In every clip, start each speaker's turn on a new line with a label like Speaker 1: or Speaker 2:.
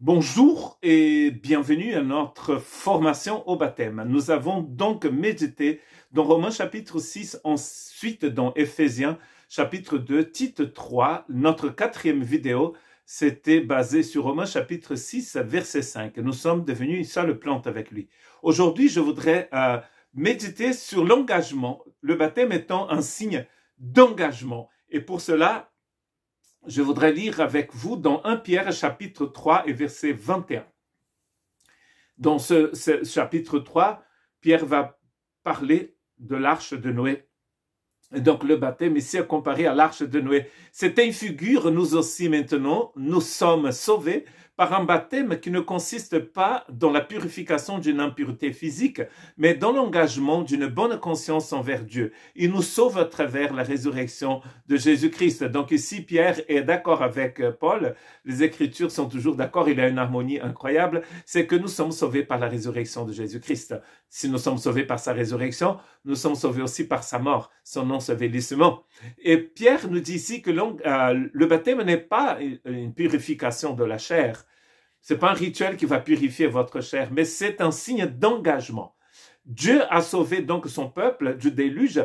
Speaker 1: Bonjour et bienvenue à notre formation au baptême. Nous avons donc médité dans Romains chapitre 6, ensuite dans Éphésiens chapitre 2, Tite 3. Notre quatrième vidéo, c'était basé sur Romains chapitre 6, verset 5. Nous sommes devenus seule plante avec lui. Aujourd'hui, je voudrais méditer sur l'engagement, le baptême étant un signe d'engagement. Et pour cela, je voudrais lire avec vous dans 1 Pierre chapitre 3 et verset 21. Dans ce chapitre 3, Pierre va parler de l'arche de Noé. Et donc le baptême ici est comparé à l'arche de Noé. C'est une figure, nous aussi maintenant, nous sommes sauvés par un baptême qui ne consiste pas dans la purification d'une impureté physique, mais dans l'engagement d'une bonne conscience envers Dieu. Il nous sauve à travers la résurrection de Jésus-Christ. Donc ici, Pierre est d'accord avec Paul. Les Écritures sont toujours d'accord. Il y a une harmonie incroyable. C'est que nous sommes sauvés par la résurrection de Jésus-Christ. Si nous sommes sauvés par sa résurrection, nous sommes sauvés aussi par sa mort, son ensevelissement. Et Pierre nous dit ici que le baptême n'est pas une purification de la chair. C'est pas un rituel qui va purifier votre chair, mais c'est un signe d'engagement. Dieu a sauvé donc son peuple du déluge.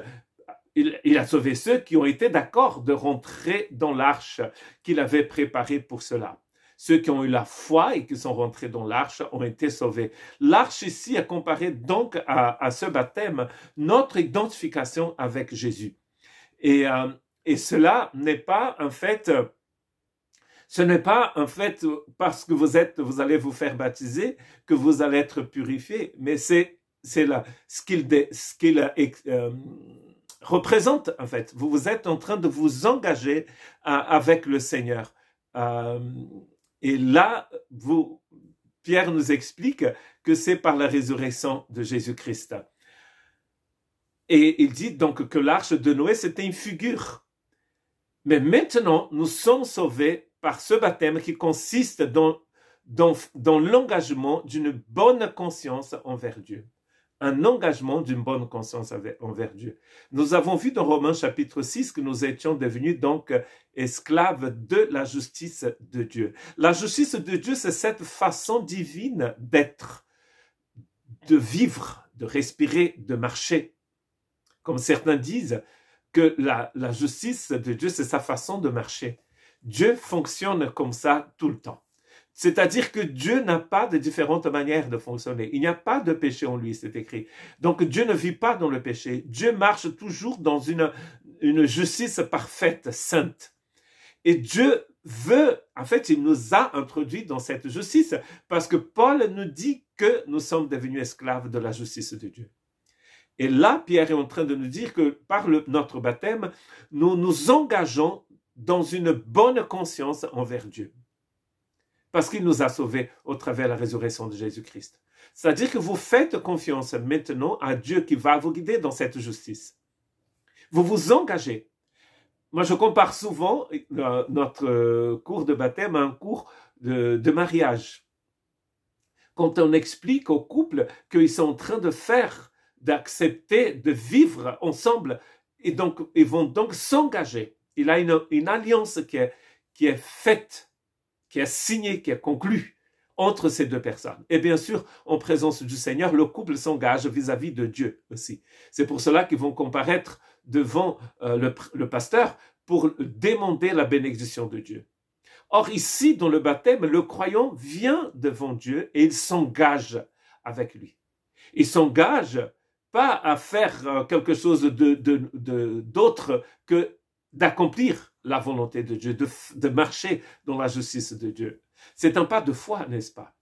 Speaker 1: Il a sauvé ceux qui ont été d'accord de rentrer dans l'arche qu'il avait préparée pour cela. Ceux qui ont eu la foi et qui sont rentrés dans l'arche ont été sauvés. L'arche ici est comparée donc à ce baptême, notre identification avec Jésus. Et cela n'est pas en fait... Ce n'est pas en fait parce que vous allez vous faire baptiser que vous allez être purifié, mais c'est ce qu'il représente en fait. Vous êtes en train de vous engager avec le Seigneur. Et là, Pierre nous explique que c'est par la résurrection de Jésus-Christ. Et il dit donc que l'arche de Noé, c'était une figure. Mais maintenant, nous sommes sauvés par ce baptême qui consiste dans l'engagement d'une bonne conscience envers Dieu. Un engagement d'une bonne conscience envers Dieu. Nous avons vu dans Romains chapitre 6 que nous étions devenus donc esclaves de la justice de Dieu. La justice de Dieu, c'est cette façon divine d'être, de vivre, de respirer, de marcher. Comme certains disent que la justice de Dieu, c'est sa façon de marcher. Dieu fonctionne comme ça tout le temps. C'est-à-dire que Dieu n'a pas de différentes manières de fonctionner. Il n'y a pas de péché en lui, c'est écrit. Donc Dieu ne vit pas dans le péché. Dieu marche toujours dans une justice parfaite, sainte. Et Dieu veut, en fait, il nous a introduits dans cette justice parce que Paul nous dit que nous sommes devenus esclaves de la justice de Dieu. Et là, Pierre est en train de nous dire que par notre baptême, nous nous engageons dans une bonne conscience envers Dieu. Parce qu'il nous a sauvés au travers de la résurrection de Jésus-Christ. C'est-à-dire que vous faites confiance maintenant à Dieu qui va vous guider dans cette justice. Vous vous engagez. Moi, je compare souvent notre cours de baptême à un cours de mariage. Quand on explique aux couples qu'ils sont en train d'accepter de vivre ensemble et donc ils vont donc s'engager. Il y a une alliance qui est faite, qui est signée, qui est conclue entre ces deux personnes. Et bien sûr, en présence du Seigneur, le couple s'engage vis-à-vis de Dieu aussi. C'est pour cela qu'ils vont comparaître devant le pasteur pour demander la bénédiction de Dieu. Or ici, dans le baptême, le croyant vient devant Dieu et il s'engage avec lui. Il s'engage pas à faire quelque chose d'autre que d'accomplir la volonté de Dieu, de marcher dans la justice de Dieu. C'est un pas de foi, n'est-ce pas?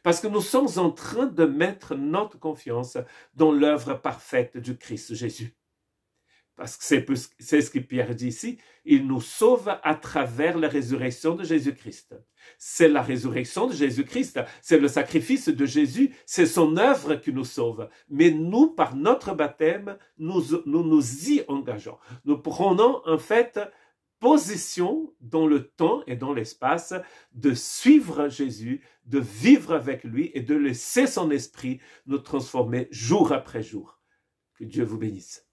Speaker 1: Parce que nous sommes en train de mettre notre confiance dans l'œuvre parfaite du Christ Jésus. Parce que c'est ce que Pierre dit ici, il nous sauve à travers la résurrection de Jésus-Christ. C'est la résurrection de Jésus-Christ, c'est le sacrifice de Jésus, c'est son œuvre qui nous sauve. Mais nous, par notre baptême, nous y engageons. Nous prenons en fait position dans le temps et dans l'espace de suivre Jésus, de vivre avec lui et de laisser son esprit nous transformer jour après jour. Que Dieu vous bénisse.